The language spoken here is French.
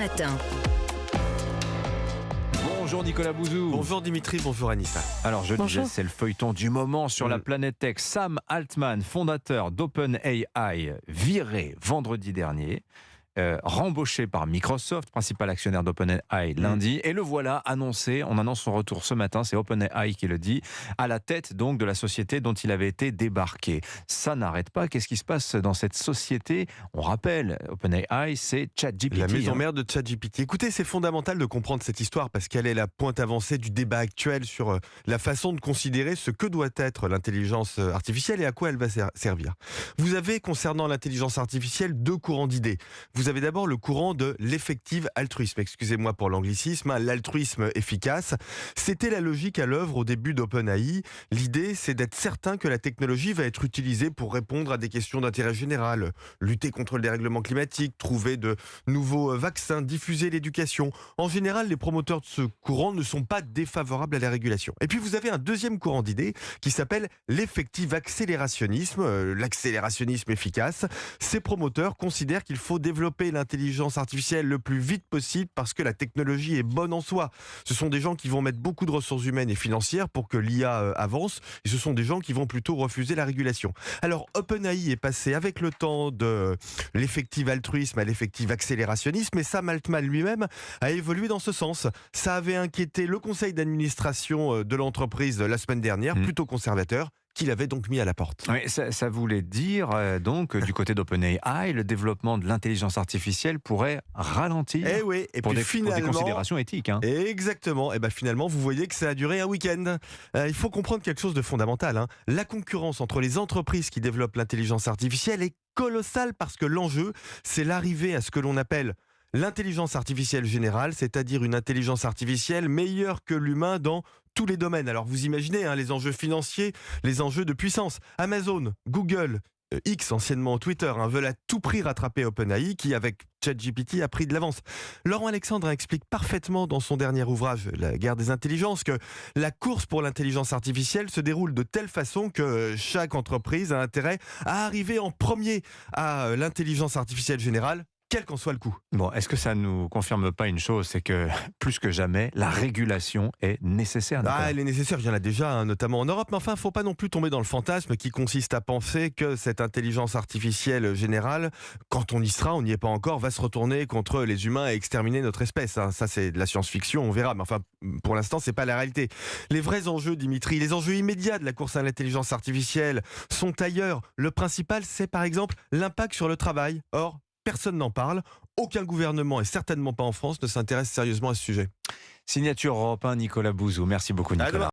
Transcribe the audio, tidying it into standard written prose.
matin. Bonjour Nicolas Bouzou. Bonjour Dimitri, bonjour Anissa. Alors je Bonjour. disais, c'est le feuilleton du moment sur la planète Tech. Sam Altman, fondateur d'OpenAI, viré vendredi dernier. Rembauché par Microsoft, principal actionnaire d'OpenAI lundi, et le voilà annoncé, on annonce son retour ce matin, c'est OpenAI qui le dit, à la tête donc de la société dont il avait été débarqué. Ça n'arrête pas, qu'est-ce qui se passe dans cette société? On rappelle, OpenAI c'est ChatGPT. La maison mère de ChatGPT. Écoutez, c'est fondamental de comprendre cette histoire parce qu'elle est la pointe avancée du débat actuel sur la façon de considérer ce que doit être l'intelligence artificielle et à quoi elle va servir. Vous avez, concernant l'intelligence artificielle, deux courants d'idées. Vous avez d'abord le courant de l'effective altruisme, excusez-moi pour l'anglicisme, l'altruisme efficace. C'était la logique à l'œuvre au début d'OpenAI. L'idée, c'est d'être certain que la technologie va être utilisée pour répondre à des questions d'intérêt général, lutter contre le dérèglement climatique, trouver de nouveaux vaccins, diffuser l'éducation. En général, les promoteurs de ce courant ne sont pas défavorables à la régulation. Et puis vous avez un deuxième courant d'idées qui s'appelle l'effective accélérationnisme, l'accélérationnisme efficace. Ces promoteurs considèrent qu'il faut développer l'intelligence artificielle le plus vite possible parce que la technologie est bonne en soi. Ce sont des gens qui vont mettre beaucoup de ressources humaines et financières pour que l'IA avance, et ce sont des gens qui vont plutôt refuser la régulation. Alors OpenAI est passé avec le temps de l'effective altruisme à l'effective accélérationnisme, et Sam Altman lui-même a évolué dans ce sens. Ça avait inquiété le conseil d'administration de l'entreprise la semaine dernière, plutôt conservateur, qu'il avait donc mis à la porte. Oui, ça voulait dire donc du côté d'OpenAI, le développement de l'intelligence artificielle pourrait ralentir. Eh oui, et pour puis pour des considérations éthiques. Exactement. Et finalement, vous voyez que ça a duré un week-end. Il faut comprendre quelque chose de fondamental. La concurrence entre les entreprises qui développent l'intelligence artificielle est colossale parce que l'enjeu, c'est l'arrivée à ce que l'on appelle l'intelligence artificielle générale, c'est-à-dire une intelligence artificielle meilleure que l'humain dans tous les domaines. Alors vous imaginez les enjeux financiers, les enjeux de puissance. Amazon, Google, X, anciennement Twitter, veulent à tout prix rattraper OpenAI qui, avec ChatGPT, a pris de l'avance. Laurent Alexandre explique parfaitement dans son dernier ouvrage, La guerre des intelligences, que la course pour l'intelligence artificielle se déroule de telle façon que chaque entreprise a intérêt à arriver en premier à l'intelligence artificielle générale, quel qu'en soit le coût. Bon, est-ce que ça ne nous confirme pas une chose, c'est que plus que jamais, la régulation est nécessaire? Elle est nécessaire, il y en a déjà, notamment en Europe, mais enfin, il ne faut pas non plus tomber dans le fantasme qui consiste à penser que cette intelligence artificielle générale, quand on y sera, on n'y est pas encore, va se retourner contre les humains et exterminer notre espèce. Ça, c'est de la science-fiction, on verra, mais enfin, pour l'instant, c'est pas la réalité. Les vrais enjeux, Dimitri, les enjeux immédiats de la course à l'intelligence artificielle sont ailleurs. Le principal, c'est par exemple l'impact sur le travail. Or, personne n'en parle. Aucun gouvernement, et certainement pas en France, ne s'intéresse sérieusement à ce sujet. Signature Europe 1, Nicolas Bouzou. Merci beaucoup Nicolas.